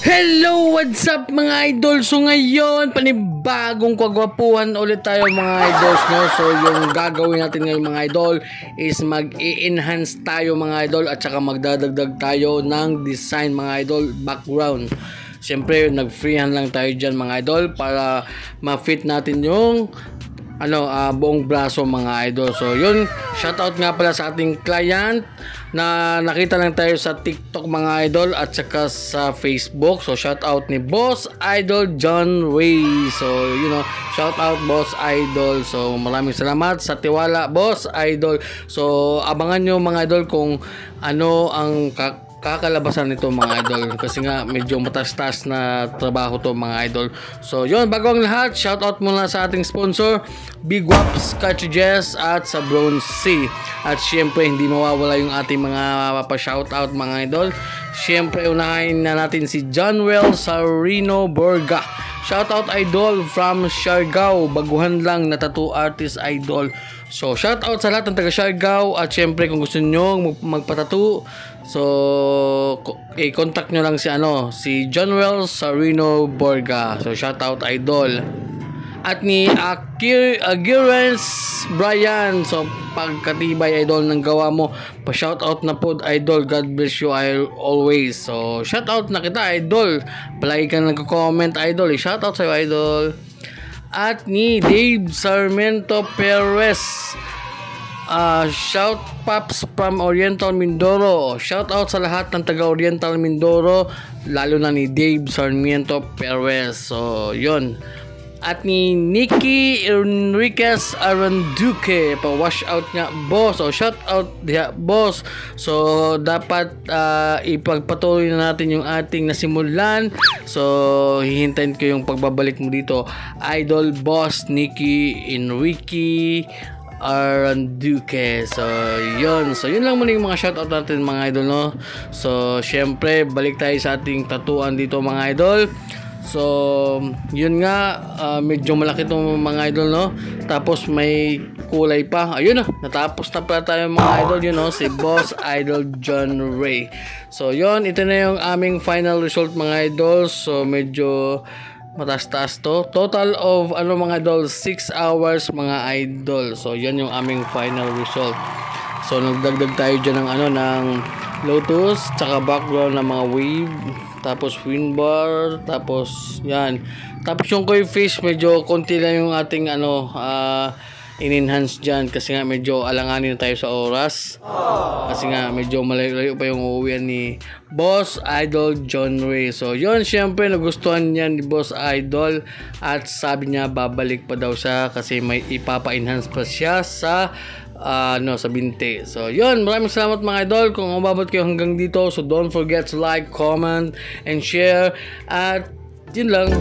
Hello! What's up mga idol? So ngayon, panibagong kagwapuhan ulit tayo mga idols, no? So yung gagawin natin ngayon mga idol is mag-i-enhance tayo mga idol at saka magdadagdag tayo ng design mga idol, background. Siyempre, nag-freehand lang tayo dyan mga idol para ma-fit natin yung buong braso mga idol. So yun, shoutout nga pala sa ating client na nakita lang tayo sa TikTok mga idol at saka sa Facebook. So shoutout ni Boss Idol John Ray. So shoutout Boss Idol. So maraming salamat sa tiwala Boss Idol. So abangan nyo mga idol kung ano ang kakalabasan nito mga idol, kasi nga medyo matas-tas na trabaho to mga idol. So yun, bago ang lahat, shoutout muna sa ating sponsor Big Waps Cartridges at sa Bronze C. At syempre hindi mawawala yung ating mga pa-shoutout mga idol. Syempre unahin na natin si John Well Sarino Borga. Shoutout idol from Siargao, baguhan lang na tattoo artist idol. So shoutout sa lahat ng taga Siargao, at syempre kung gusto nyo magpatattoo, so i-contact nyo lang si John Well Sarino Borga. So shoutout idol. At ni Agirens Brian, so pagkatibay idol ng gawa mo, pa-shoutout na po idol, God bless you always. So shoutout na kita idol, palagi kang nagko-comment idol, shoutout sa'yo idol. At ni Dave Sarmiento Perez, shout pops from Oriental Mindoro. Shout out sa lahat ng taga Oriental Mindoro, lalo na ni Dave Sarmiento Perez. So yun. At ni Nikki Enriquez Aranduque, pa-wash out nga boss. So shout out diha boss. So dapat ipagpatuloy na natin yung ating nasimulan. So hihintayin ko yung pagbabalik mo dito idol boss Nikki Enrique Aranduque. So yun lang muna yung mga shoutout natin mga idol, no? So syempre balik tayo sa ating tatuan dito mga idol. So yun nga, medyo malaki itong mga idol, no? Tapos may kulay pa. Ayun na, natapos na pala tayo mga idol, si Boss Idol John Ray. So yun, ito na yung aming final result mga idol. So medyo mataas-taas to. Total of mga idol, 6 hours mga idol. So yan yung aming final result. So nagdagdag tayo dyan ng lotus, tsaka background ng mga wave, tapos wind bar, tapos yan. Tapos yung koi fish, medyo konti lang yung ating in-enhance dyan, kasi nga medyo alanganin tayo sa oras. Kasi nga medyo malayo pa yung uuwian ni Boss Idol John Ray. So yun, syempre nagustuhan niya ni Boss Idol, at sabi niya babalik pa daw siya kasi may ipapa-enhance pa siya sa sa binti. So yun, maraming salamat mga idol kung umabot kayo hanggang dito. So don't forget to like, comment, and share. At yun lang.